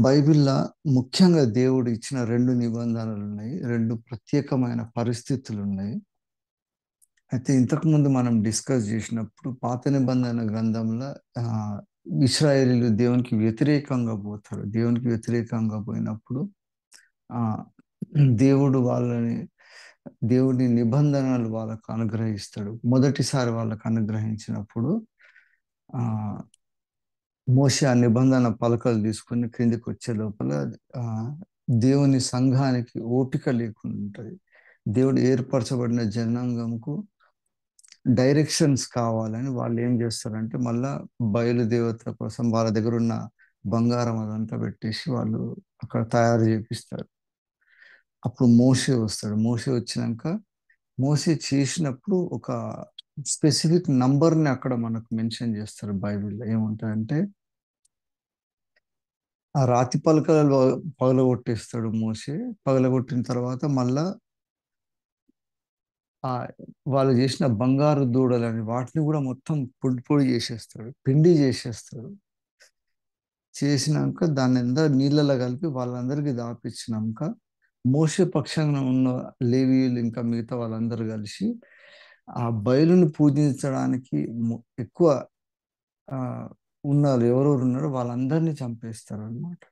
బైబిల్‌ల ముఖ్యంగా దేవుడు ఇచ్చిన 2 నిబంధనలున్నాయి. 2 ప్రత్యేకమైన పరిస్థితులున్నాయి. అయితే ఇంతకుముందు మనం డిస్కస్ జేసినప్పుడు పాత నిబంధన గ్రంథంలో ఆహ్, ఇశ్రాయేలీయులు దేవునికి వ్యతిరేకంగా పోతారు. దేవునికి వ్యతిరేకంగా పోయినప్పుడు ఆహ్, దేవుడు వాళ్ళని దేవుని నిబంధనలు వాళ్ళకు అనుగ్రహిస్తాడు. మొదటిసారి వాళ్ళకు అనుగ్రహించినప్పుడు ఆహ్ మోషే ఆ నిబంధన పలకలు తీసుకొని క్రిందికొచ్చే లోపల ఆహ్, దేవుని సంఘానికి ఓపిక లేకుండా ఉంటది. దేవుడు ఏర్పరచబడిన జనాంగంకు డైరెక్షన్స్ కావాలని వాళ్ళేం జేస్తారంటే, మళ్ళా బయలుదేవత కోసం వాళ్ళ దగ్గరున్న బంగారం అదంతా పెట్టేసి వాళ్ళు అక్కడ తయారు జేపిస్తారు. అప్పుడు మోషే వస్తాడు. మోషే వచ్చినంక, మోషే చేసినప్పుడు ఒక స్పెసిఫిక్ నంబర్‌ని అక్కడ మనకు మెన్షన్ జేస్తారు బైబిల్‌లో. ఏముంటదంటే ఆ రాతి పలకలు పగలగొట్టేస్తాడు మోషే. పగలగొట్టిన తర్వాత మళ్ళా ఆహ్, వాళ్ళు జేసిన బంగారు దూడలని వాటిని గూడా మొత్తం పొడి పొడి జేసేస్తాడు. పిండి జేసేస్తాడు. చేసినంక దాన్నంతా నీళ్ళలో కలిపి వాళ్ళందరికీ దాపిచ్చినంక, మోషే పక్షంగా ఉన్న లేవీయులు ఇంకా మిగతా వాళ్ళందరూ కలిసి, ఆ బయలుని పూజించడానికి ఎక్కువ ఆహ్, ఉన్నారు. ఎవరెవరున్నారో వాళ్ళందరిని చంపేస్తారనమాట.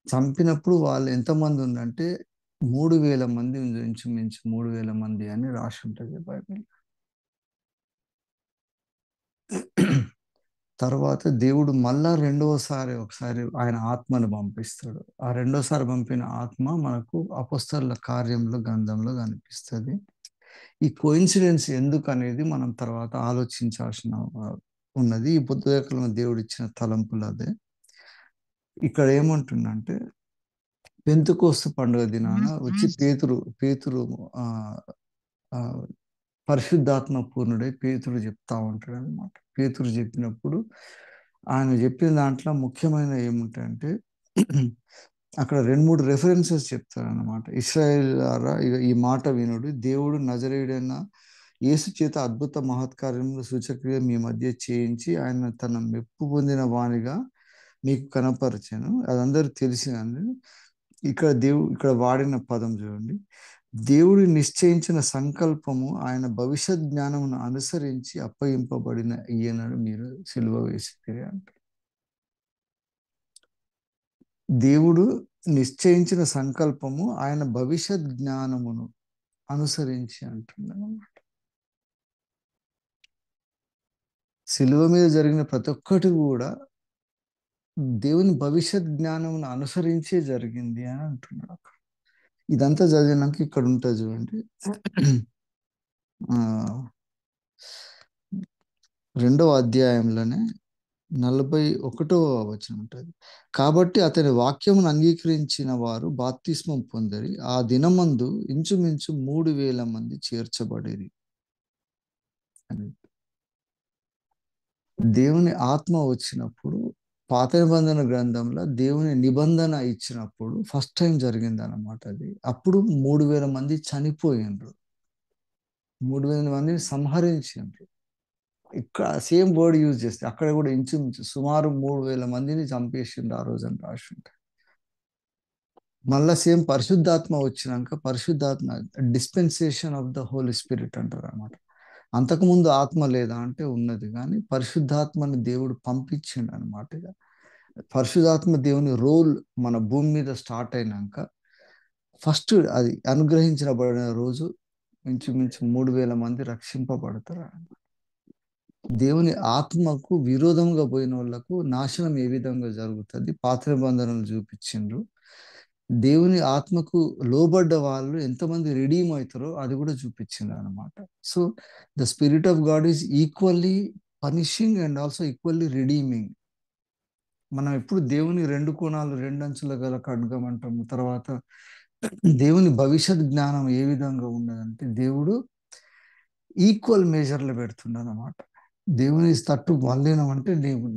చంపినప్పుడు వాళ్ళు ఎంతమంది ఉండంటే 3000 మంది ఇంచుమించు 3000 మంది అని రాసుంటది బైబిల్. తర్వాత దేవుడు మళ్ళా రెండవసారి ఒకసారి ఆయన ఆత్మను పంపిస్తాడు. ఆ రెండోసారి పంపిన ఆత్మ మనకు అపోస్తలుల కార్యముల గ్రంథంలో కనిపిస్తది. ఈ కోయిన్సిడెన్స్ ఎందుకనేది మనం తర్వాత ఆలోచించాల్సిన ఉన్నది. ఈ బుద్ధలేఖనంలో దేవుడిచ్చిన తలంపులదే. ఇక్కడ ఏమంటుండంటే పెంతెకోస్తు పండుగ దినాన వచ్చి పేతురు ఆహ్, ఆహ్, పరిశుద్ధాత్మ పూర్ణుడై పేతురు చెప్తా ఉంటాడనమాట. పేతురు చెప్పినప్పుడు ఆయన చెప్పిన దాంట్లో ముఖ్యమైనవి ఏముంటాయంటే అక్కడ 2, 3 రెఫరెన్సెస్ చెప్తారనమాట. ఇశ్రాయేలులారా ఇగ ఈ మాట వినుడు. దేవుడు నజరేయుడైన యేసు చేత అద్భుత మహత్కార్యములు సూచక్రియ మీ మధ్య చేయించి ఆయన తన మెప్పు పొందిన వానిగా మీకు కనపరిచాను. అదందరికి తెలిసినది. ఇక్కడ వాడిన పదం చూడండి. దేవుడు నిశ్చయించిన సంకల్పము ఆయన భవిష్యత్ జ్ఞానమును అనుసరించి అప్పగింపబడిన ఈయనను మీరు సిలువ వేసితిరి అంట. దేవుడు నిశ్చయించిన సంకల్పము ఆయన భవిష్యత్ జ్ఞానమును అనుసరించి అంటున్నాడన్నమాట. సిలువ మీద జరిగిన ప్రతి ఒక్కటి కూడా దేవుని భవిష్యత్ జ్ఞానమును అనుసరించే జరిగింది అని అంటున్నాడు. ఇదంతా చదివినాక ఇక్కడ ఉంటుంది చూడండి. ఆ 2వ అధ్యాయంలోనే 41వ వచనం ఉంటది. కాబట్టి అతని వాక్యమును అంగీకరించిన వారు బాప్తిస్మం పొందిరి. ఆ దినమందు ఇంచుమించు 3000 మంది చేర్చబడిరి అని. దేవుని ఆత్మ వచ్చినప్పుడు పాత నిబంధన గ్రంథంలో దేవుని నిబంధన ఇచ్చినప్పుడు ఫస్ట్ టైం జరిగిందన్నమాట అది. అప్పుడు 3000 మంది చనిపోయిండ్రు. 3000 మందిని సంహరించిండ్రు. ఇక్కడ సేమ్ వర్డ్ యూజ్ చేస్తే అక్కడ కూడా ఇంచుమించు సుమారు 3000 మందిని చంపేసిండ్రు ఆ రోజని రాసుంటారు. మళ్ళా సేమ్ పరిశుద్ధాత్మ వచ్చినాక పరిశుద్ధాత్మ dispensation of the holy spirit అంటారు అనమాట. అంతకుముందు ఆత్మ లేదా అంటే ఉన్నది, కానీ పరిశుద్ధాత్మని దేవుడు పంపించిండు అనమాట. పరిశుద్ధాత్మ దేవుని రోల్ మన భూమి మీద స్టార్ట్ అయినాక ఫస్ట్ అది అనుగ్రహించబడిన రోజు ఇంచుమించు 3000 మంది రక్షింపబడతారు. దేవుని ఆత్మకు విరోధంగా పోయిన వాళ్ళకు నాశనం ఏ విధంగా జరుగుతుంది పాత నిబంధనలు చూపించిండ్రు. దేవుని ఆత్మకు లోబడ్డ వాళ్ళు ఎంతమంది రిడీమ్ అవుతారో అది కూడా చూపించింది అనమాట. So the spirit of God is equally punishing and also equally redeeming. మనం ఎప్పుడు దేవుని 2 కోణాలు 2 అంచుల గల ఖడ్గం అంటాము. తర్వాత దేవుని భవిష్యత్ జ్ఞానం ఏ విధంగా ఉన్నదంటే దేవుడు ఈక్వల్ మెజర్లో పెడుతుండ అనమాట. దేవుని తట్టు మళ్ళినామంటే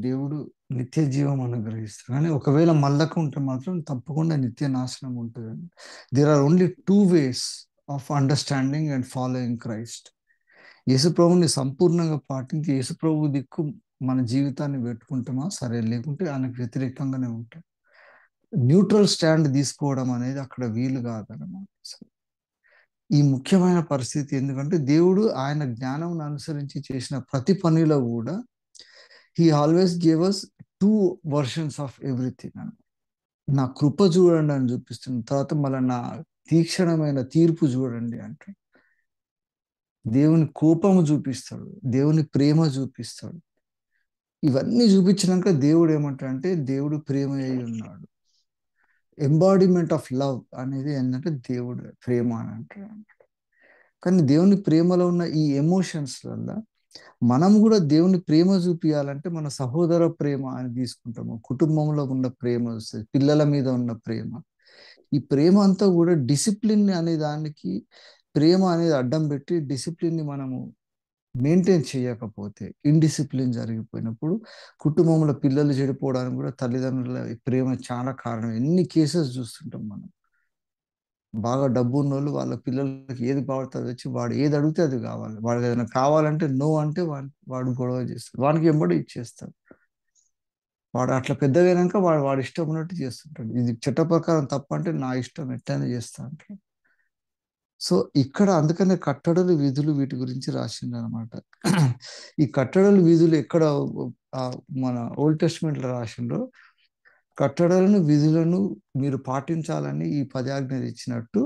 దేవుడు నిత్య జీవం అనుగ్రహిస్తాడు. కానీ ఒకవేళ మళ్ళక ఉంటే మాత్రం తప్పకుండా నిత్య నాశనం ఉంటుంది. There are only 2 ways of understanding and following Christ. యేసుప్రభుని సంపూర్ణంగా పాటించి యేసుప్రభు దిక్కు మన జీవితాన్ని పెట్టుకుంటామా సరే, లేకుంటే ఆయనకు వ్యతిరేకంగానే ఉంటాం. న్యూట్రల్ స్టాండ్ తీసుకోవడం అనేది అక్కడ వీలు కాదనమాట. ఈ ముఖ్యమైన పరిస్థితి ఎందుకంటే దేవుడు ఆయన జ్ఞానం అనుసరించి చేసిన ప్రతి పనిలో కూడా he always gave us 2 versions of everything అని. నా కృప చూడండి అని చూపిస్తుంది, తర్వాత మళ్ళీ నా తీక్షణమైన తీర్పు చూడండి అంటే. దేవుని కోపము చూపిస్తాడు, దేవుని ప్రేమ చూపిస్తాడు. ఇవన్నీ చూపించినాక దేవుడు ఏమంటాడంటే దేవుడు ప్రేమ అయి ఉన్నాడు. ఎంబాడిమెంట్ ఆఫ్ లవ్ అనేది ఏంటంటే దేవుడు ప్రేమ అని అంటాడు. కానీ దేవుని ప్రేమలో ఉన్న ఈ ఎమోషన్స్ వల్ల మనం కూడా దేవుని ప్రేమ చూపించాలంటే మన సహోదర ప్రేమ అని తీసుకుంటాము, కుటుంబంలో ఉన్న ప్రేమ వస్తుంది, పిల్లల మీద ఉన్న ప్రేమ. ఈ ప్రేమ అంతా కూడా డిసిప్లిన్ అనే దానికి ప్రేమ అనేది అడ్డం పెట్టి డిసిప్లిన్ని మనము మెయింటైన్ చేయకపోతే, ఇండిసిప్లిన్ జరిగిపోయినప్పుడు కుటుంబంలో పిల్లలు చెడిపోవడానికి కూడా తల్లిదండ్రుల ప్రేమ చాలా కారణం. ఎన్ని కేసెస్ చూస్తుంటాం మనం. బాగా డబ్బు ఉన్నోళ్ళు వాళ్ళ పిల్లలకి ఏది కావాలో వచ్చి వాడు ఏది అడిగితే అది కావాలి, వాడు ఏదైనా కావాలంటే నో అంటే వాడు గొడవ చేస్తాడు, వానికి ఎంబడి ఇచ్చేస్తాడు. వాడు అట్లా పెద్దగైనాక వాడు ఇష్టం ఉన్నట్టు చేస్తుంటాడు. ఇది చట్ట ప్రకారం తప్ప అంటే నా ఇష్టం ఎట్లయినా చేస్తా అంటాడు. సో ఇక్కడ అందుకనే కట్టడలు విధులు వీటి గురించి రాసింది అనమాట. ఈ కట్టడలు విధులు ఎక్కడ మన ఓల్డ్ టెస్ట్మెంట్ లో రాసిండ్రో, కట్టడలను విధులను మీరు పాటించాలని ఈ 10 ఆజ్ఞలు ఇచ్చినట్టు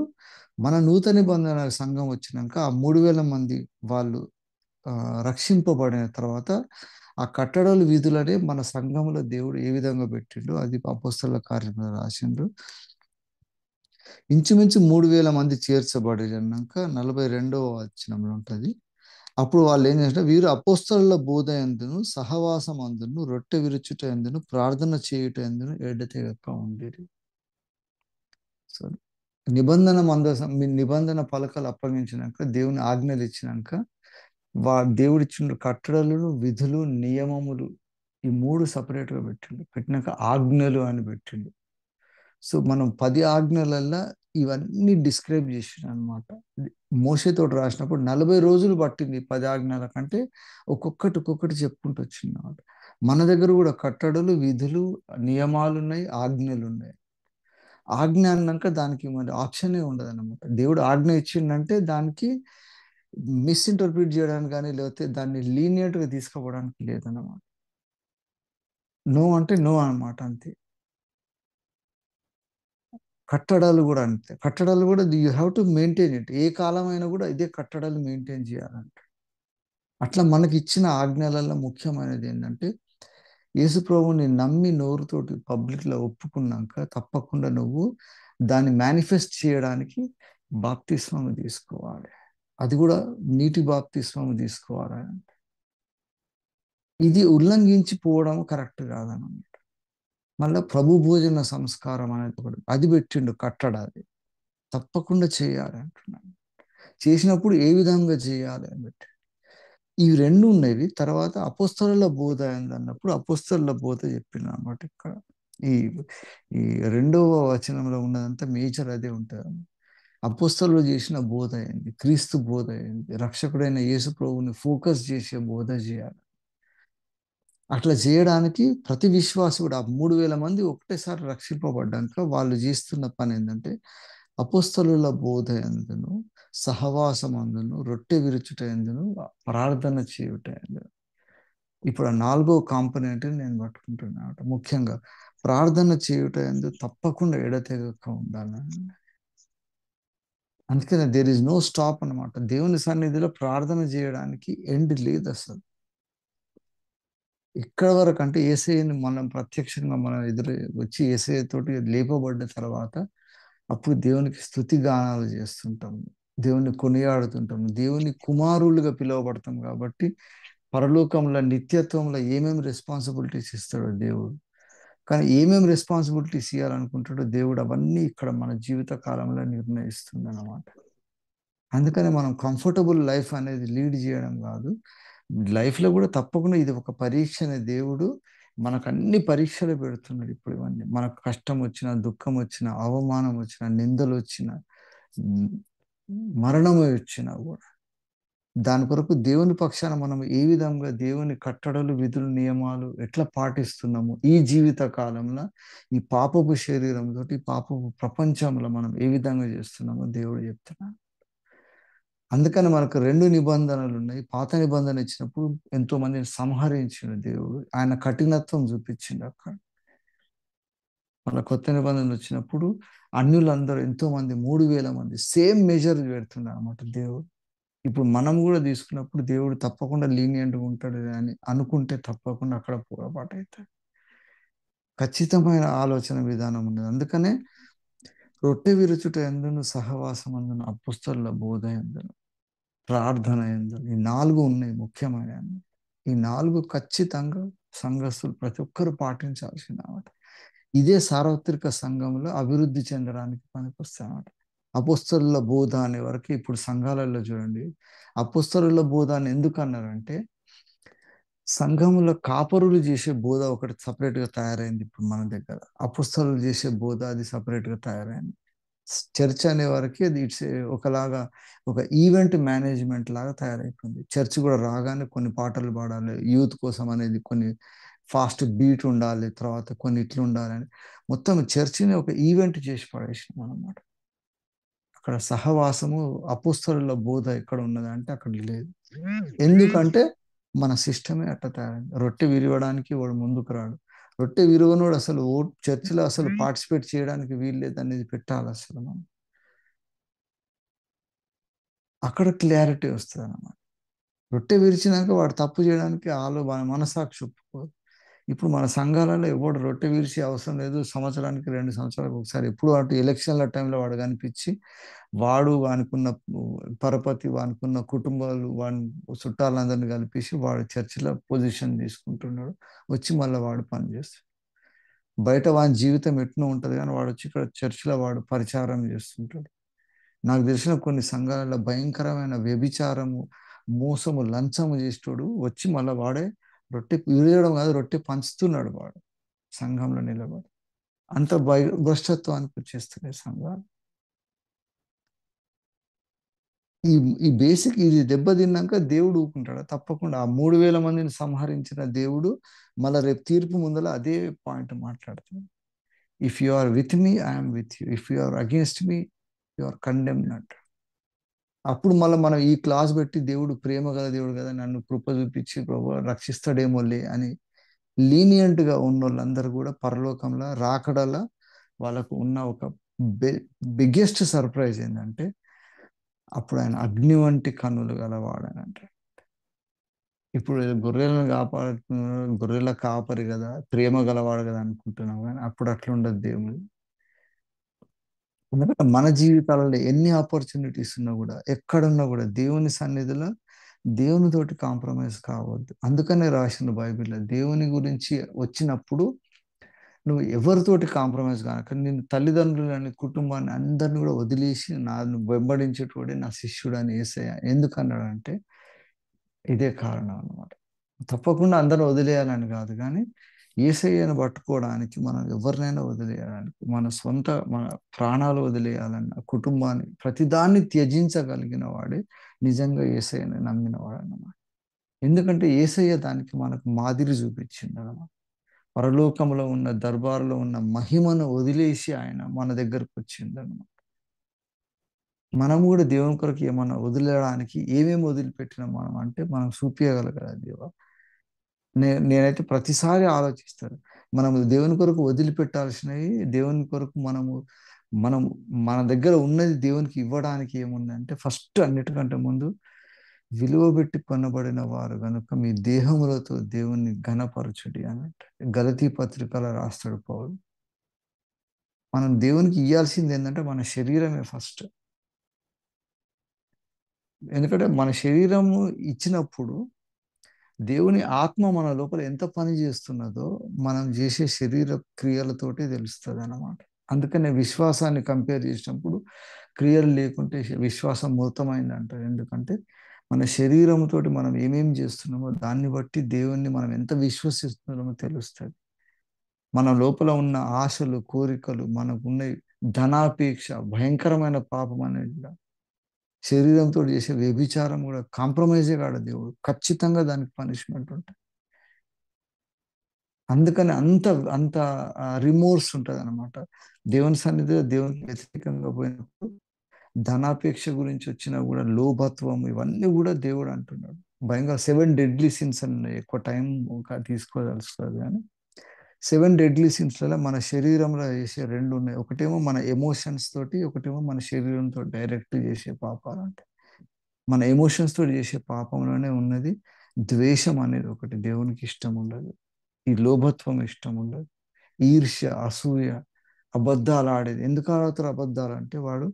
మన నూతన నిబంధన సంఘం వచ్చినాక ఆ 3,000 మంది వాళ్ళు రక్షింపబడిన తర్వాత ఆ కట్టడలు విధులనే మన సంఘంలో దేవుడు ఏ విధంగా పెట్టిండు అది అపోస్తలుల కార్యంలో రాసిండు. ఇంచుమించు 3,000 మంది చేర్చబడినాక 42వ వచనంలో ఉంటుంది. అప్పుడు వాళ్ళు ఏం చేసినా వీరు అపోస్తలుల బోధ ఎందును సహవాసం అందును రొట్టె విరుచుట ఎందును ప్రార్థన చేయుట ఎందును ఎడతెగక ఉండేది. సో నిబంధన పలకలు అప్పగించినాక దేవుని ఆజ్ఞలు ఇచ్చినాక దేవుడిచ్చిన కట్టడలు విధులు నియమములు ఈ 3 సపరేట్గా పెట్టినాక ఆజ్ఞలు అని పెట్టిండు. సో మనం 10 ఆజ్ఞలల్లో ఇవన్నీ డిస్క్రైబ్ చేసిన అనమాట. మోషేతో రాసినప్పుడు 40 రోజులు పట్టింది 10 ఆజ్ఞల కంటే ఒక్కొక్కటి చెప్పుకుంటూ వచ్చింది అనమాట. మన దగ్గర కూడా కట్టడలు విధులు నియమాలు ఉన్నాయి, ఆజ్ఞలు ఉన్నాయి. ఆజ్ఞ అన్నాక దానికి మరి ఆప్షనే ఉండదు అనమాట. దేవుడు ఆజ్ఞ ఇచ్చిండంటే దానికి మిస్ఇంటర్ప్రిట్ చేయడానికి కానీ లేకపోతే దాన్ని లీనియంట్గా తీసుకోవడానికి లేదన్నమాట. నో అంటే నో అనమాట, అంతే. కట్టడాలు కూడా అంతే. కట్టడాలు కూడా you have to maintain it. ఏ కాలమైనా కూడా ఇదే కట్టడాలు మెయింటైన్ చేయాలంట. అట్లా మనకి ఇచ్చిన ఆజ్ఞలలో ముఖ్యమైనది ఏంటంటే యేసు ప్రభువుని నమ్మి నోరుతోటి పబ్లిక్లో ఒప్పుకున్నాక తప్పకుండా నువ్వు దాన్ని మేనిఫెస్ట్ చేయడానికి బాప్తిస్మం తీసుకోవాలి. అది కూడా నీటి బాప్తిస్మం తీసుకోవాలి. ఇది ఉల్లంఘించిపోవడం కరెక్ట్ కాదన్నమాట. మళ్ళీ ప్రభు భోజన సంస్కారం అనేది ఒకటి అది పెట్టిండు కట్టడ. అది తప్పకుండా చేయాలి అంటున్నాను. చేసినప్పుడు ఏ విధంగా చేయాలి అని పెట్టి ఇవి 2 ఉండేవి. తర్వాత అపోస్తలుల బోధ అన్నప్పుడు అపోస్తలుల బోధ చెప్పింది అనమాట. ఇక్కడ ఈ ఈ 2వ వచనంలో ఉన్నదంతా మేజర్ అదే ఉంటుంది. అపోస్తలులు చేసిన బోధ ఏంది, క్రీస్తు బోధ ఏంది, రక్షకుడైన యేసు ప్రభువుని ఫోకస్ చేసే బోధ చేయాలి. అట్లా చేయడానికి ప్రతి విశ్వాసుడు 3,000 మంది ఒకటేసారి రక్షింపబడ్డాక వాళ్ళు చేస్తున్న పని ఏంటంటే అపోస్తలుల బోధ ఎందును సహవాసం అందును రొట్టె విరుచుట ఎందును ప్రార్థన చేయుట ఎందును. ఇప్పుడు ఆ 4వ కాంపోనెంట్ నేను పట్టుకుంటున్నాను. ముఖ్యంగా ప్రార్థన చేయుట ఎందు తప్పకుండా ఎడతెగక ఉండాలి. అందుకనే దేర్ ఇస్ నో స్టాప్ అనమాట. దేవుని సన్నిధిలో ప్రార్థన చేయడానికి ఎండ్ లేదు అసలు. ఇక్కడ వరకు అంటే యేసయ్యని మనం ప్రత్యక్షంగా మనం ఎదురు వచ్చి యేసయ్య తోటి లేపబడ్డ తర్వాత అప్పుడు దేవునికి స్తుతి గానాలు చేస్తుంటాం, దేవుని కొనియాడుతుంటాం, దేవుని కుమారులుగా పిలువబడతాం. కాబట్టి పరలోకంలో నిత్యత్వంలో ఏమేమి రెస్పాన్సిబిలిటీస్ ఇస్తాడో దేవుడు, కానీ ఏమేమి రెస్పాన్సిబిలిటీస్ ఇవ్వాలనుకుంటాడో దేవుడు అవన్నీ ఇక్కడ మన జీవిత కాలంలో నిర్ణయిస్తుంది అన్నమాట. అందుకని మనం కంఫర్టబుల్ లైఫ్ అనేది లీడ్ చేయడం కాదు, లైఫ్లో కూడా తప్పకుండా ఇది ఒక పరీక్ష అనే దేవుడు మనకు అన్ని పరీక్షలు పెడుతున్నాడు. ఇప్పుడు ఇవన్నీ మనకు కష్టం వచ్చినా దుఃఖం వచ్చినా అవమానం వచ్చినా నిందలు వచ్చినా మరణం వచ్చినా కూడా దాని కొరకు దేవుని పక్షాన మనం ఏ విధంగా దేవుని కట్టడలు, విధులు, నియమాలు ఎట్లా పాటిస్తున్నాము ఈ జీవిత కాలంలో, ఈ పాపపు శరీరంతో, ఈ పాపపు ప్రపంచంలో మనం ఏ విధంగా చేస్తున్నామో దేవుడు చెప్తున్నాడు. అందుకని మనకు రెండు నిబంధనలు ఉన్నాయి. పాత నిబంధన ఇచ్చినప్పుడు ఎంతో మందిని సంహరించిన దేవుడు, ఆయన కఠినత్వం చూపించిండు అక్కడ. మన కొత్త నిబంధన వచ్చినప్పుడు అన్యులందరూ ఎంతో మంది, 3,000 మంది సేమ్ మెజర్ పెడుతున్నారు అన్నమాట దేవుడు. ఇప్పుడు మనం కూడా తీసుకున్నప్పుడు దేవుడు తప్పకుండా లీనియంట్గా ఉంటాడు అని అనుకుంటే తప్పకుండా అక్కడ పొరపాటు అవుతాడు. ఖచ్చితమైన ఆలోచన విధానం ఉన్నది. అందుకనే రొట్టె విరుచుట ఎందును, సహవాసం అందును, అపుస్తలుల బోధ ఎందును, ప్రార్థన ఎందును, ఈ 4 ఉన్నాయి ముఖ్యమైన. ఈ 4 ఖచ్చితంగా సంఘస్థులు ప్రతి ఒక్కరు పాటించాల్సిన మాట. ఇదే సార్వత్రిక సంఘంలో అభివృద్ధి చెందడానికి పనికొస్తాయన్నమాట. అపోస్తలుల బోధ అనే వరకు ఇప్పుడు సంఘాలలో చూడండి, అపోస్తలుల బోధ అని ఎందుకు అన్నారంటే, సంఘంలో కాపరులు చేసే బోధ ఒకటి సపరేట్గా తయారైంది ఇప్పుడు మన దగ్గర. అపోస్తలులు చేసే బోధ అది సపరేట్గా తయారైంది. చర్చ్ అనే వరకు అది ఇట్స్ ఒకలాగా ఒక ఈవెంట్ మేనేజ్మెంట్ లాగా తయారైపోయింది. చర్చ్ కూడా రాగానే కొన్ని పాటలు పాడాలి, యూత్ కోసం అనేది కొన్ని ఫాస్ట్ బీట్ ఉండాలి, తర్వాత కొన్ని ఇట్లు ఉండాలని మొత్తం చర్చిని ఒక ఈవెంట్ చేసి పడేసినాం అన్నమాట. అక్కడ సహవాసము, అపోస్తలుల బోధ ఎక్కడ ఉన్నది అంటే అక్కడ లేదు. ఎందుకంటే మన సిస్టమే అట్ట తయారైంది. రొట్టె విరవడానికి వాడు ముందుకు రాడు. రొట్టె విరువనోడు అసలు చర్చిలో అసలు పార్టిసిపేట్ చేయడానికి వీల్లేదు అనేది పెట్టాలి అసలు మనం. అక్కడ క్లారిటీ వస్తుంది అన్నమాట. రొట్టె విరిచినాక వాడు తప్పు చేయడానికి మనసాక్షి ఒప్పుకోదు. ఇప్పుడు మన సంఘాలలో ఎవడు రొట్టె విరిచి అవసరం లేదు, సంవత్సరానికి 2 సంవత్సరాలకు ఒకసారి ఎప్పుడు అటు ఎలక్షన్ల టైంలో వాడు కనిపించి వాడు వానుకున్న పరపతి, వానుకున్న కుటుంబాలు, వాని చుట్టాలందరినీ కలిపేసి వాడు చర్చిలో పొజిషన్ తీసుకుంటున్నాడు. వచ్చి మళ్ళీ వాడు పని చేస్తాడు. బయట వాని జీవితం ఎట్నో ఉంటుంది కానీ వాడు వచ్చి ఇక్కడ చర్చిలో వాడు పరిచారం చేస్తుంటాడు. నాకు తెలిసిన కొన్ని సంఘాలలో భయంకరమైన వ్యభిచారము, మోసము, లంచము చేసేటోడు వచ్చి మళ్ళీ వాడే రొట్టె విరగడం కాదు, రొట్టె పంచుతున్నాడు వాడు సంఘంలో నిలబడి. అంత భ్రష్టత్వానికి వచ్చేస్తున్నాయి సంఘాలు. ఈ ఈ బేసిక్ ఇది దెబ్బతిన్నాక దేవుడు ఊరుకుంటాడు తప్పకుండా. ఆ 3,000 మందిని సంహరించిన దేవుడు మళ్ళీ రేపు తీర్పు ముందల అదే పాయింట్ మాట్లాడుతున్నాడు. If you are with me, I'm with you. If you are against me, you are condemned అంట. అప్పుడు మళ్ళీ మనం ఈ క్లాస్ పెట్టి దేవుడు ప్రేమ గల దేవుడు కదా, నన్ను కృప చూపించి ప్రభు రక్షిస్తాడేమోలే అని లీనియంట్గా ఉన్న వాళ్ళందరూ కూడా పరలోకంలో రాకడలా వాళ్ళకు ఉన్న ఒక బిగ్గెస్ట్ సర్ప్రైజ్ ఏంటంటే, అప్పుడు ఆయన అగ్ని వంటి కన్నులు గలవాడనంట. ఇప్పుడు గొర్రెలను కాపాడుతున్నాడు, గొర్రెల కాపరి కదా, ప్రేమ గలవాడు కదా అనుకుంటున్నాం, కానీ అప్పుడు అట్లా ఉండదు దేవుడు. ఎందుకంటే మన జీవితాలలో ఎన్ని ఆపర్చునిటీస్ ఉన్నా కూడా, ఎక్కడున్నా కూడా దేవుని సన్నిధిలో దేవునితోటి కాంప్రమైజ్ కావద్దు. అందుకనే రాసిన బైబిల్లో దేవుని గురించి వచ్చినప్పుడు నువ్వు ఎవరితోటి కాంప్రమైజ్ కాక, నేను తల్లిదండ్రులని, కుటుంబాన్ని అందరిని కూడా వదిలేసి నన్ను వెంబడించేటోడే నా శిష్యుడు అని యేసయ్య ఎందుకన్నాడంటే ఇదే కారణం అన్నమాట. తప్పకుండా అందరూ వదిలేయాలని కాదు, కానీ యేసయ్యను పట్టుకోవడానికి మనం ఎవరినైనా వదిలేయడానికి, మన ప్రాణాలు వదిలేయాలన్న, కుటుంబాన్ని ప్రతిదాన్ని త్యజించగలిగిన వాడే నిజంగా యేసయ్యని నమ్మిన వాడు అన్నమాట. ఎందుకంటే యేసయ్య దానికి మనకు మాదిరి చూపించింది అన్నమాట. పరలోకంలో ఉన్న దర్బారులో ఉన్న మహిమను వదిలేసి ఆయన మన దగ్గరకు వచ్చింది అన్నమాట. మనం కూడా దేవుని కొరకు ఏమన్నా వదిలేయడానికి ఏమేమి వదిలిపెట్టినాం మనం అంటే మనం చూపించగలగల దేవ. నేనైతే ప్రతిసారి ఆలోచిస్తాను, మనం దేవుని కొరకు వదిలిపెట్టాల్సినవి, దేవుని కొరకు మనం మన దగ్గర ఉన్నది దేవునికి ఇవ్వడానికి ఏముందంటే, ఫస్ట్ అన్నిటికంటే ముందు విలువ పెట్టి కొనబడిన వారు కనుక మీ దేహములతో దేవుణ్ణి ఘనపరచుడి అన్నట్టు గలతీ పత్రికలో రాస్తాడు పౌలు. మనం దేవునికి ఇవ్వాల్సింది ఏంటంటే మన శరీరమే ఫస్ట్. ఎందుకంటే మన శరీరము ఇచ్చినప్పుడు దేవుని ఆత్మ మన లోపల ఎంత పని చేస్తున్నదో మనం చేసే శరీర క్రియలతోటి తెలుస్తుంది అన్నమాట. అందుకనే విశ్వాసాన్ని కంపేర్ చేసినప్పుడు క్రియలు లేకుంటే విశ్వాసం మూర్తమైంది అంటారు. ఎందుకంటే మన శరీరంతో మనం ఏమేమి చేస్తున్నామో దాన్ని బట్టి దేవుణ్ణి మనం ఎంత విశ్వసిస్తున్నామో తెలుస్తుంది. మన లోపల ఉన్న ఆశలు, కోరికలు, మనకున్న ధనాపేక్ష భయంకరమైన పాపం అనేది శరీరంతో చేసే వ్యభిచారం కూడా కాంప్రమైజే కాడు దేవుడు, ఖచ్చితంగా దానికి పనిష్మెంట్ ఉంటుంది. అందుకని అంత అంత రిమోర్స్ ఉంటుంది అనమాట. దేవుని సన్నిధిలో దేవునికి వ్యతిరేకంగా పోయినప్పుడు ధనాపేక్ష గురించి వచ్చినా కూడా లోభత్వం ఇవన్నీ కూడా దేవుడు అంటున్నాడు. భయంగా 7 డెడ్లీ సిన్స్ అని ఉన్నాయి. ఎక్కువ టైం తీసుకోదలుచుకోదు కానీ 7 డెడ్లీ సిన్స్లలో మన శరీరంలో చేసే రెండు ఉన్నాయి. ఒకటేమో మన ఎమోషన్స్ తోటి, ఒకటేమో మన శరీరంతో డైరెక్ట్ చేసే పాపాలు. అంటే మన ఎమోషన్స్ తోటి చేసే పాపంలోనే ఉన్నది ద్వేషం అనేది ఒకటి, దేవునికి ఇష్టం ఉండదు. ఈ లోభత్వం ఇష్టం ఉండదు. ఈర్ష్య, అసూయ, అబద్ధాలు ఆడేది. ఎందుకు ఆడుతారు అబద్ధాలు అంటే వాడు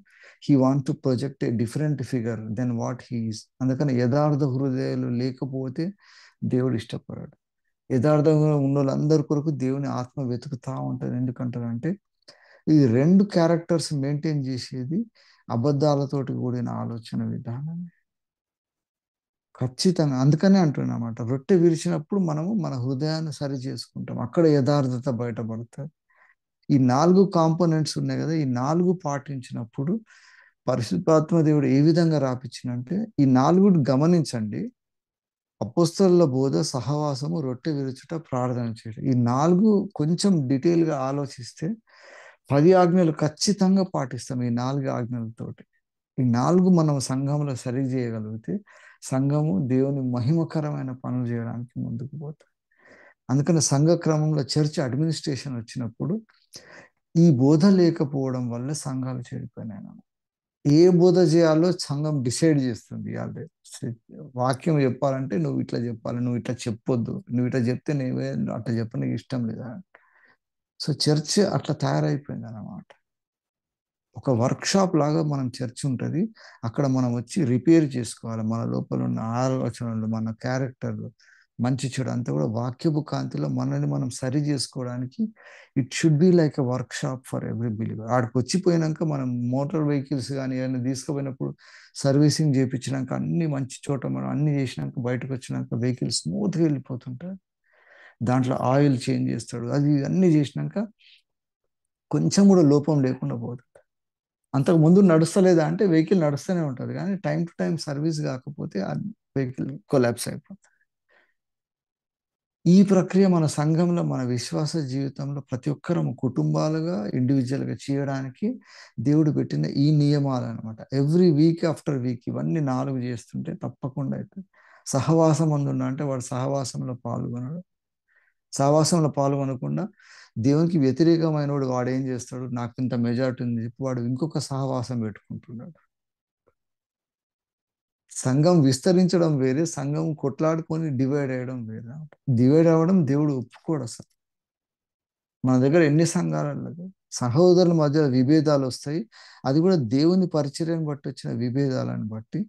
want to project a different figure than what he's. అందుకని యథార్థ హృదయాలు లేకపోతే దేవుడు ఇష్టపడాడు. యథార్థంగా ఉన్న వాళ్ళందరి కొరకు దేవుని ఆత్మ వెతుకుతా ఉంటుంది. ఎందుకంటారంటే ఈ రెండు క్యారెక్టర్స్ మెయింటైన్ చేసేది అబద్ధాలతోటి కూడిన ఆలోచన విధానం ఖచ్చితంగా. అందుకనే అంటున్నమాట, రొట్టె విరిచినప్పుడు మనము మన హృదయాన్ని సరి చేసుకుంటాం, అక్కడ యథార్థత బయటపడుతుంది. ఈ 4 కాంపోనెంట్స్ ఉన్నాయి కదా, ఈ 4 పాటించినప్పుడు పరిశుద్ధాత్మ దేవుడు ఏ విధంగా రాపించినంటే ఈ 4 గమనించండి. అపోస్తలుల బోధ, సహవాసము, రొట్టె విరుచుట, ప్రార్థన చేయడం, ఈ 4 కొంచెం డీటెయిల్గా ఆలోచిస్తే 10 ఆజ్ఞలు ఖచ్చితంగా పాటిస్తాం. ఈ 4 ఆజ్ఞలతోటి ఈ 4 మనం సంఘంలో సరి చేయగలిగితే సంఘము దేవుని మహిమకరమైన పనులు చేయడానికి ముందుకు పోతుంది. అందుకని సంఘ క్రమంలో చర్చ్ అడ్మినిస్ట్రేషన్ వచ్చినప్పుడు ఈ బోధ లేకపోవడం వల్ల సంఘాలు చెడిపోయినాయి. ఏ బోధ చేయాలో సంఘం డిసైడ్ చేస్తుంది. అదే వాక్యం చెప్పాలంటే నువ్వు ఇట్లా చెప్పాలి, నువ్వు ఇట్లా చెప్పొద్దు, నువ్వు ఇట్లా చెప్తే నువ్వే అట్లా చెప్ప నీకు ఇష్టం లేదా. సో చర్చ్ అట్లా తయారైపోయింది అన్నమాట. ఒక వర్క్షాప్ లాగా మనం చర్చ్ ఉంటుంది. అక్కడ మనం వచ్చి రిపేర్ చేసుకోవాలి మన లోపల ఉన్న ఆలోచనలు, మన క్యారెక్టర్లు, మంచి చెడు అంతా కూడా వాక్యపు కాంతిలో మనల్ని మనం సరి చేసుకోవడానికి it should be like a work shop for every believer. ఆడికి వచ్చిపోయినాక మనం మోటార్ వెహికల్స్ కానీ ఏమైనా తీసుకుపోయినప్పుడు సర్వీసింగ్ చేయించినాక అన్ని మంచి చోట మనం అన్ని చేసినాక బయటకు వచ్చినాక వెహికల్ స్మూత్గా వెళ్ళిపోతుంటాయి. దాంట్లో ఆయిల్ చేంజ్ చేస్తాడు, అది అన్ని చేసినాక కొంచెం కూడా లోపం లేకుండా పోతుంది. అంతకు ముందు నడుస్తలేదా అంటే వెహికల్ నడుస్తూనే ఉంటుంది, కానీ టైం టు టైం సర్వీస్ కాకపోతే ఆ వెహికల్ కొలాప్స్ అయిపోతుంది. ఈ ప్రక్రియ మన సంఘంలో, మన విశ్వాస జీవితంలో ప్రతి ఒక్కరం కుటుంబాలుగా, ఇండివిజువల్గా చేయడానికి దేవుడు పెట్టిన ఈ నియమాలు అనమాట. ఎవ్రీ వీక్ ఆఫ్టర్ వీక్ ఇవన్నీ 4 చేస్తుంటే తప్పకుండా అవుతుంది. సహవాసం అందున్నా అంటే వాడు సహవాసంలో పాల్గొనడు. సహవాసంలో పాల్గొనకుండా దేవునికి వ్యతిరేకమైన వాడు ఏం చేస్తాడు, నాకు ఇంత మెజారిటీ ఉంది చెప్పి వాడు ఇంకొక సహవాసం పెట్టుకుంటున్నాడు. సంఘం విస్తరించడం వేరే, సంఘం కొట్లాడుకొని డివైడ్ అయ్యడం వేరే. డివైడ్ అవ్వడం దేవుడు ఒప్పుకోడు అసలు. మన దగ్గర ఎన్ని సంఘాలలో సహోదరుల మధ్య విభేదాలు వస్తాయి, అది కూడా దేవుని పరిచర్యను బట్టి వచ్చిన విభేదాలను బట్టి.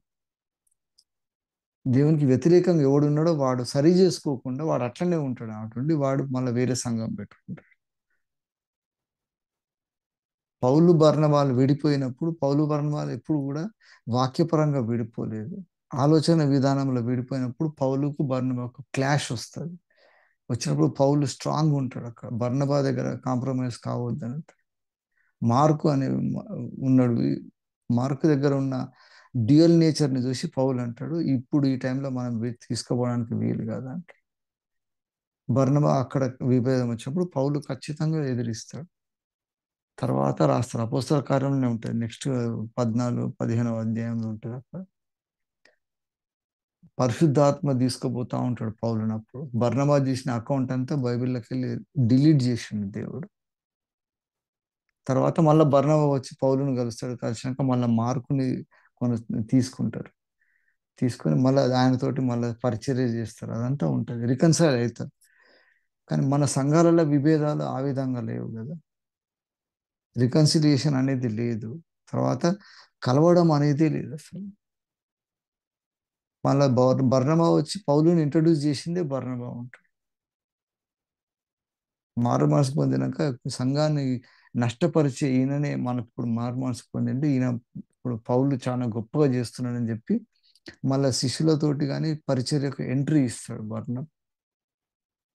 దేవునికి వ్యతిరేకంగా ఎవడున్నాడో వాడు సరి చేసుకోకుండా వాడు అట్లనే ఉంటాడు. అటువంటి వాడు మళ్ళీ వేరే సంఘం పెట్టుకుంటాడు. పౌలు బర్నబాలు విడిపోయినప్పుడు పౌలు బర్నబాలు ఎప్పుడు కూడా వాక్యపరంగా విడిపోలేదు. ఆలోచన విధానంలో విడిపోయినప్పుడు పౌలుకు బర్నబాకు క్లాష్ వస్తుంది. వచ్చినప్పుడు పౌలు స్ట్రాంగ్ ఉంటాడు, అక్కడ బర్నబా దగ్గర కాంప్రమైజ్ కావద్దని. మార్కు అనే ఉన్నాడు, మార్కు దగ్గర ఉన్న డ్యూయల్ నేచర్ని చూసి పౌలు అంటాడు, ఇప్పుడు ఈ టైంలో మనం తీసుకుపోవడానికి వీలు కాదా అంటే. బర్నబా అక్కడ విభేదం వచ్చినప్పుడు పౌలు ఖచ్చితంగా ఎదిరిస్తాడు. తర్వాత రాస్తారు, అపోస్తల కార్యంలోనే ఉంటుంది. నెక్స్ట్ 14-15 అధ్యాయంలో ఉంటుంది. అక్కడ పరిశుద్ధాత్మ తీసుకుపోతా ఉంటాడు పౌలునప్పుడు. బర్నబా చేసిన అకౌంట్ అంతా బైబిల్లోకి వెళ్ళి డిలీట్ చేసిండు దేవుడు. తర్వాత మళ్ళీ బర్నబా వచ్చి పౌలును కలుస్తాడు. కలిసినాక మళ్ళీ మార్కుని తీసుకుంటారు. తీసుకొని మళ్ళీ ఆయనతోటి మళ్ళీ పరిచర్య చేస్తారు. అదంతా ఉంటుంది, రికన్సైల్ అవుతారు. కానీ మన సంఘాలలో విభేదాలు ఆ విధంగా లేవు కదా. రికన్సిలియేషన్ అనేది లేదు, తర్వాత కలవడం అనేది లేదు అసలు. మళ్ళీ బర్నబా వచ్చి పౌలుని ఇంట్రడ్యూస్ చేసిందే బర్నబా ఉంటాడు. మారు మనసు పొందినాక సంఘాన్ని నష్టపరిచే ఈయననే మనకు ఇప్పుడు మారు మనసు పొందింటే ఈయన ఇప్పుడు పౌలు చాలా గొప్పగా చేస్తున్నాడని చెప్పి మళ్ళీ శిష్యులతోటి కానీ పరిచర్యకు ఎంట్రీ ఇస్తాడు బర్నబా.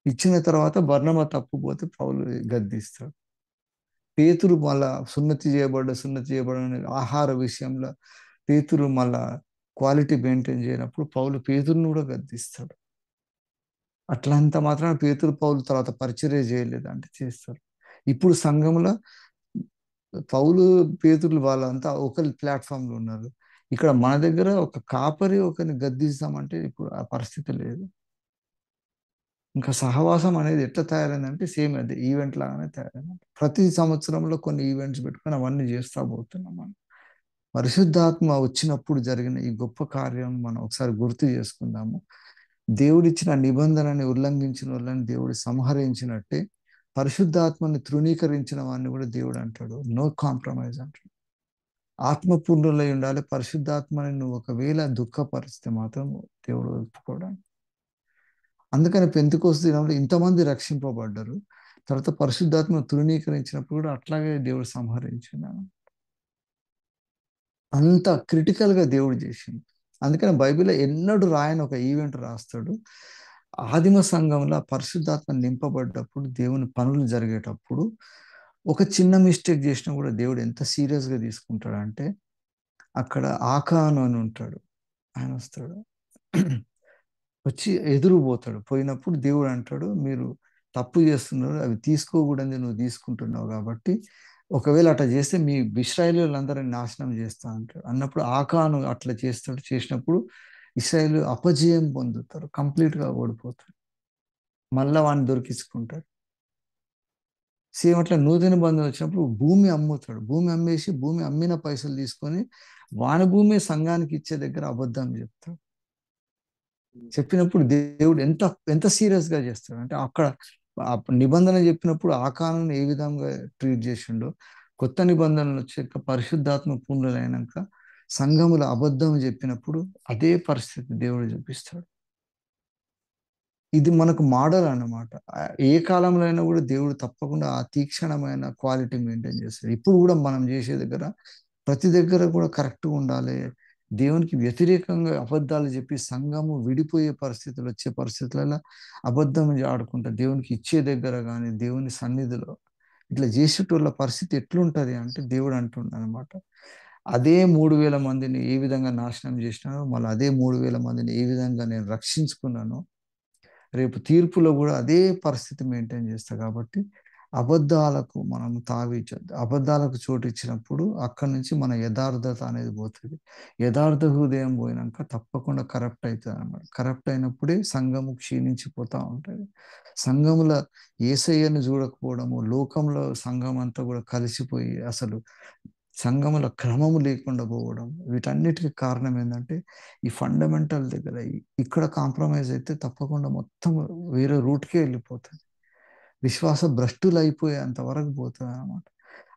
ఇచ్చిన తర్వాత బర్నబా తప్పుపోతే పౌలు గద్దిస్తాడు. పేతురు మళ్ళా సున్నతి చేయబడ్డ ఆహార విషయంలో పేతురు మళ్ళా క్వాలిటీ మెయింటైన్ చేయనప్పుడు పౌలు పేతురుని కూడా గద్దిస్తాడు. అట్లంత మాత్రాన పేతురు పౌలు తర్వాత పరిచర్య చేయలేదు అంటే చేస్తారు. ఇప్పుడు సంఘంలో పౌలు పేతురులు వాళ్ళంతా ఒకరి ప్లాట్ఫామ్ లో ఉన్నారు. ఇక్కడ మన దగ్గర ఒక కాపరి ఒకరిని గద్దిస్తామంటే ఇప్పుడు ఆ పరిస్థితి లేదు. ఇంకా సహవాసం అనేది ఎట్లా తయారైందంటే సేమ్ అది ఈవెంట్ లాగానే తయారైంది. ప్రతి సంవత్సరంలో కొన్ని ఈవెంట్స్ పెట్టుకొని అవన్నీ చేస్తా పోతున్నాం మనం. పరిశుద్ధాత్మ వచ్చినప్పుడు జరిగిన ఈ గొప్ప కార్యం మనం ఒకసారి గుర్తు చేసుకుందాము. దేవుడిచ్చిన నిబంధనని ఉల్లంఘించిన వాళ్ళని దేవుడు సంహరించినట్టే పరిశుద్ధాత్మని తృణీకరించిన వాడిని కూడా దేవుడు అంటాడు నో కాంప్రమైజ్ అంటాడు. ఆత్మపూర్ణులై ఉండాలి. పరిశుద్ధాత్మని నువ్వు ఒకవేళ దుఃఖపరిస్తే మాత్రం దేవుడు ఒప్పుకోవడానికి. అందుకని పెంతెకోస్తు దినంలో ఇంతమంది రక్షింపబడ్డారు. తర్వాత పరిశుద్ధాత్మ తృణీకరించినప్పుడు కూడా అట్లాగే దేవుడు సంహరించినాడు. అంత క్రిటికల్ గా దేవుడు చేసింది. అందుకని బైబిల్లో ఎన్నడూ రాయని ఒక ఈవెంట్ రాస్తాడు. ఆదిమ సంఘంలో పరిశుద్ధాత్మ నింపబడ్డప్పుడు దేవుని పనులు జరిగేటప్పుడు ఒక చిన్న మిస్టేక్ చేసినా కూడా దేవుడు ఎంత సీరియస్ గా తీసుకుంటాడు అంటే, అక్కడ ఆకాను అని ఉంటాడు, ఆయన వస్తాడు, వచ్చి ఎదురు పోతాడు. పోయినప్పుడు దేవుడు అంటాడు మీరు తప్పు చేస్తున్నారు, అవి తీసుకోకూడదు నువ్వు తీసుకుంటున్నావు కాబట్టి ఒకవేళ అట్లా చేస్తే మీ ఇశ్రాయేలీయులందరిని నాశనం చేస్తా అంటాడు. అన్నప్పుడు ఆకాను అట్లా చేస్తాడు. చేసినప్పుడు ఇశ్రాయేలు అపజయం పొందుతారు, కంప్లీట్ గా ఓడిపోతారు. మళ్ళా వాడిని దొరికించుకుంటారు. సేమ్ అట్లా నూతన బంధం వచ్చినప్పుడు భూమి అమ్ముతాడు. భూమి అమ్మేసి భూమి అమ్మిన పైసలు తీసుకొని వాని భూమి సంఘానికి ఇచ్చే దగ్గర అబద్ధం చెప్తాడు. చెప్పినప్పుడు దేవుడు ఎంత ఎంత సీరియస్ గా చేస్తాడు అంటే, అక్కడ ఆ నిబంధన చెప్పినప్పుడు ఆకాను ఏ విధంగా ట్రీట్ చేసిండో, కొత్త నిబంధనలు వచ్చాక పరిశుద్ధాత్మ పూర్ణులైనాక సంఘముల అబద్ధం చెప్పినప్పుడు అదే పరిస్థితి దేవుడు చూపిస్తాడు. ఇది మనకు మోడల్ అన్నమాట. ఏ కాలంలో అయినా కూడా దేవుడు తప్పకుండా ఆ తీక్షణమైన క్వాలిటీ మెయింటైన్ చేస్తాడు. ఇప్పుడు కూడా మనం చేసే దగ్గర ప్రతి దగ్గర కూడా కరెక్ట్గా ఉండాలి. దేవునికి వ్యతిరేకంగా అబద్ధాలు చెప్పి సంఘము విడిపోయే పరిస్థితులు వచ్చే పరిస్థితులలో అబద్ధం ఆడుకుంటా దేవునికి ఇచ్చే దగ్గర కానీ దేవుని సన్నిధిలో ఇట్లా చేసేటోళ్ళ పరిస్థితి ఎట్లుంటది అంటే దేవుడు అంటుండ అనమాట. అదే 3,000 మందిని ఏ విధంగా నాశనం చేసినానో మళ్ళీ అదే 3,000 మందిని ఏ విధంగా నేను రక్షించుకున్నానో రేపు తీర్పులో కూడా అదే పరిస్థితి మెయింటైన్ చేస్తా. కాబట్టి అబద్ధాలకు మనం తావిచ్చొద్దు. అబద్ధాలకు చోటు ఇచ్చినప్పుడు అక్కడి నుంచి మన యథార్థత అనేది పోతుంది. యథార్థ హృదయం పోయినాక తప్పకుండా కరప్ట్ అవుతుంది అన్నమాట. కరప్ట్ అయినప్పుడే సంఘము క్షీణించిపోతూ ఉంటుంది. సంఘముల యేసయ్యను చూడకపోవడము, లోకంలో సంఘం అంతా కూడా కలిసిపోయి అసలు సంఘముల క్రమము లేకుండా పోవడం, వీటన్నిటికీ కారణం ఏంటంటే ఈ ఫండమెంటల్ దగ్గర ఇక్కడ కాంప్రమైజ్ అయితే తప్పకుండా మొత్తం వేరే రూట్కే వెళ్ళిపోతుంది. విశ్వాస భ్రష్టులు అయిపోయేంత వరకు పోతుంది అనమాట.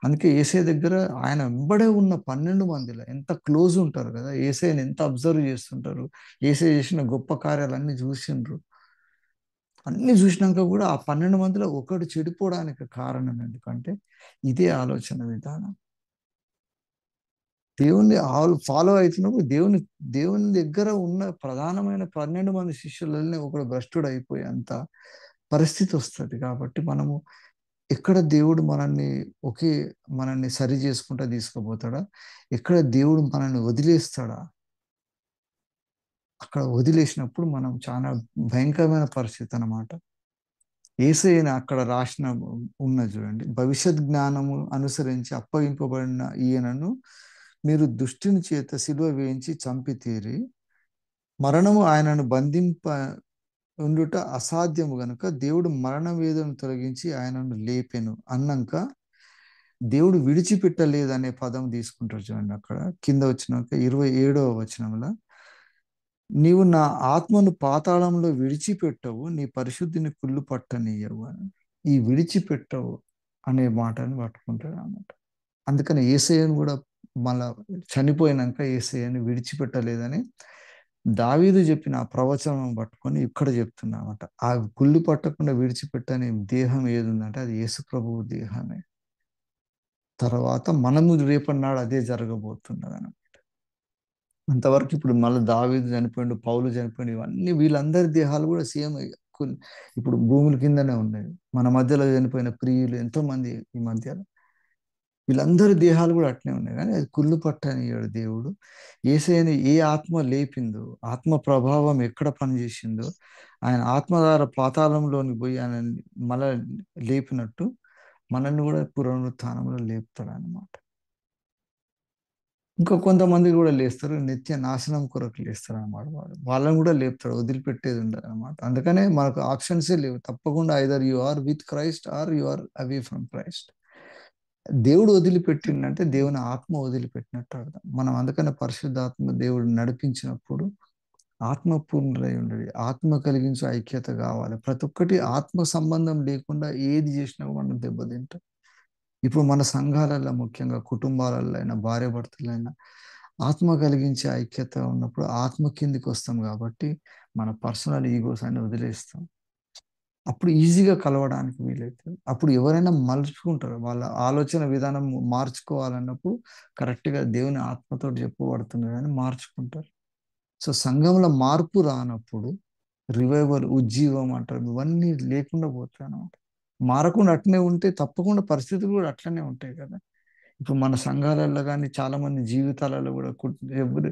అందుకే ఏసై దగ్గర ఆయన వెంబడే ఉన్న 12 మందిలో ఎంత క్లోజ్ ఉంటారు కదా, ఏసైని ఎంత అబ్జర్వ్ చేస్తుంటారు, ఏసై చేసిన గొప్ప కార్యాలన్నీ చూసిండ్రు. అన్ని చూసినాక కూడా ఆ 12 మందిలో ఒకడు చెడిపోవడానికి కారణం ఎందుకంటే ఇదే ఆలోచన విధానం. దేవుణ్ణి ఫాలో అవుతున్నప్పుడు దేవుని దగ్గర ఉన్న ప్రధానమైన 12 మంది శిష్యులనే ఒకడు భ్రష్టుడు అయిపోయేంత పరిస్థితి వస్తుంది. కాబట్టి మనము ఎక్కడ దేవుడు ఒకే మనల్ని సరి చేసుకుంటా తీసుకుపోతాడా, ఎక్కడ దేవుడు మనల్ని వదిలేస్తాడా, అక్కడ వదిలేసినప్పుడు మనం చాలా భయంకరమైన పరిస్థితి అన్నమాట. యేసయ్యను అక్కడ రాసిన ఉన్నది చూడండి, భవిష్యత్ జ్ఞానము అనుసరించి అప్పగింపబడిన ఈయనను మీరు దుష్టుని చేత సిలువ వేయించి చంపితీరి, మరణము ఆయనను బంధింప ఉండుట అసాధ్యము గనుక దేవుడు మరణ వేదనను తొలగించి ఆయనను లేపెను అన్నాక దేవుడు విడిచిపెట్టలేదు అనే పదం తీసుకుంటారు చూడండి. అక్కడ కింద వచ్చినాక 27వ వచనంలో నీవు నా ఆత్మను పాతాళంలో విడిచిపెట్టవు, నీ పరిశుద్ధిని కుళ్ళు పట్టనీయవు అని. ఈ విడిచిపెట్టవు అనే మాటని పట్టుకుంటాడు అన్నమాట. అందుకని యేసయ్యను కూడా మళ్ళా చనిపోయినాక యేసయ్యని విడిచిపెట్టలేదని దావీదు చెప్పిన ఆ ప్రవచనం పట్టుకొని ఇక్కడ చెప్తున్నమాట. ఆ కుళ్ళు పట్టకుండా విడిచిపెట్టని దేహం ఏది ఉందంటే అది యేసు ప్రభువు దేహమే. తర్వాత మనము రేపటి నాడు అదే జరగబోతున్నది అన్నమాట. అంతవరకు ఇప్పుడు మళ్ళీ దావీదు చనిపోయిండు, పౌలు చనిపోయిండు, ఇవన్నీ వీళ్ళందరి దేహాలు కూడా సేమ్ ఇప్పుడు భూముల కిందనే ఉన్నాయి. మన మధ్యలో చనిపోయిన ప్రియులు ఎంతో మంది ఈ మధ్యలో వీళ్ళందరి దేహాలు కూడా అట్నే ఉన్నాయి, కానీ అది కుళ్ళు పట్టనియ్యాడు దేవుడు. యేసయ్యని ఏ ఆత్మ లేపిందో, ఆత్మ ప్రభావం ఎక్కడ పనిచేసిందో, ఆయన ఆత్మ ద్వారా పాతాళంలోనికి పోయి ఆయన మళ్ళా లేపినట్టు మనల్ని కూడా పునరుత్థానంలో లేపుతాడనమాట. ఇంకా కొంతమంది కూడా లేస్తారు, నిత్య నాశనం కొరకు లేస్తారు అనమాట. వాళ్ళని కూడా లేపుతాడు, వదిలిపెట్టేది ఉండదు అనమాట. అందుకనే మనకు ఆప్షన్సే లేవు, తప్పకుండా either you are with Christ or you are away from Christ. దేవుడు వదిలిపెట్టిండంటే దేవుని ఆత్మ వదిలిపెట్టినట్టు అర్థం. మనం అందుకనే పరిశుద్ధాత్మ దేవుడు నడిపించినప్పుడు ఆత్మపూర్ణులై ఉండాలి, ఆత్మ కలిగించే ఐక్యత కావాలి. ప్రతి ఒక్కటి ఆత్మ సంబంధం లేకుండా ఏది చేసినా మనం దెబ్బతింటాం. ఇప్పుడు మన సంఘాలలో, ముఖ్యంగా కుటుంబాలలో అయినా, భార్యాభర్తలైనా ఆత్మ కలిగించే ఐక్యత ఉన్నప్పుడు ఆత్మ కిందికి వస్తాం కాబట్టి మన పర్సనల్ ఈగోస్ అని వదిలేస్తాం. అప్పుడు ఈజీగా కలవడానికి వీలవుతుంది. అప్పుడు ఎవరైనా మలుచుకుంటారు, వాళ్ళ ఆలోచన విధానం మార్చుకోవాలన్నప్పుడు కరెక్ట్గా దేవుని ఆత్మతో చెప్పబడుతుంది అని మార్చుకుంటారు. సో సంఘంలో మార్పు రానప్పుడు రివైవల్, ఉజ్జీవం అంటారు, ఇవన్నీ లేకుండా పోతాయి అన్నమాట. మారకుండా అట్నే ఉంటే తప్పకుండా పరిస్థితులు కూడా అట్లనే ఉంటాయి కదా. ఇప్పుడు మన సంఘాలలో కానీ చాలా మంది జీవితాలలో కూడా ఎవరు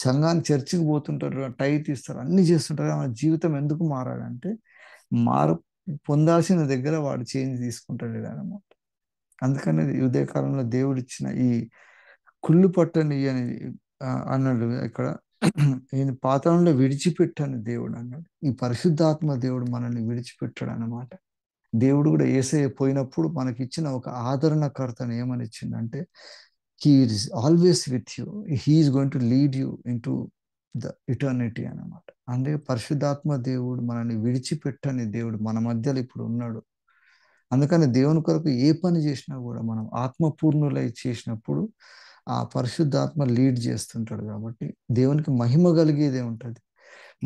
సంఘాన్ని చర్చికి పోతుంటారు, టై తీస్తారు, అన్ని చేస్తుంటారు, మన జీవితం ఎందుకు మారాలంటే మారు పొందాల్సిన దగ్గర వాడు చేంజ్ తీసుకుంటాడు అనమాట. అందుకని ఉదయకాలంలో దేవుడు ఇచ్చిన ఈ కుళ్ళు పట్టని అని అన్నాడు ఇక్కడ, ఈయన పాతాళంలో విడిచిపెట్టని దేవుడు అన్నాడు. ఈ పరిశుద్ధాత్మ దేవుడు మనల్ని విడిచిపెట్టాడు అన్నమాట. దేవుడు కూడా యేసయ్య పోయినప్పుడు మనకి ఇచ్చిన ఒక ఆదరణకర్తను ఏమని ఇచ్చిందంటే, he is always with you, he is going to lead you into the eternity అన్నమాట. అంటే పరిశుద్ధాత్మ దేవుడు మనల్ని విడిచిపెట్టని దేవుడు మన మధ్యలో ఇప్పుడు ఉన్నాడు. అందుకని దేవుని కొరకు ఏ పని చేసినా కూడా మనం ఆత్మపూర్ణులై చేసినప్పుడు ఆ పరిశుద్ధాత్మ లీడ్ చేస్తుంటాడు. కాబట్టి దేవునికి మహిమ కలిగేదే ఉంటుంది.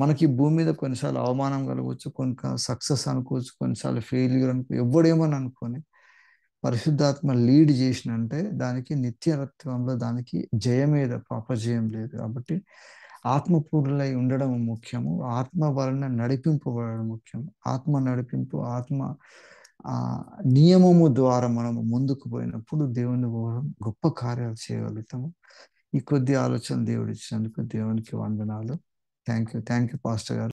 మనకి భూమి మీద కొన్నిసార్లు అవమానం కలగవచ్చు, కొన్ని సక్సెస్ అనుకోవచ్చు, కొన్నిసార్లు ఫెయిల్యూర్ అనుకో, ఎవడేమని అనుకోని పరిశుద్ధాత్మ లీడ్ చేసినంటే దానికి నిత్యత్వంలో దానికి జయమే తప్ప అపజయం లేదు. కాబట్టి ఆత్మపూర్ణులై ఉండడం ముఖ్యము, ఆత్మ వలన నడిపింపబడడం ముఖ్యం. ఆత్మ నడిపింపు, ఆత్మ ఆ నియమము ద్వారా మనం ముందుకు పోయినప్పుడు దేవుని గొప్ప కార్యాలు చేయగలుగుతాము. ఈ కొద్ది ఆలోచన దేవుడు ఇచ్చినందుకు దేవునికి వందనాలు. థ్యాంక్ యూ పాస్టర్ గారు.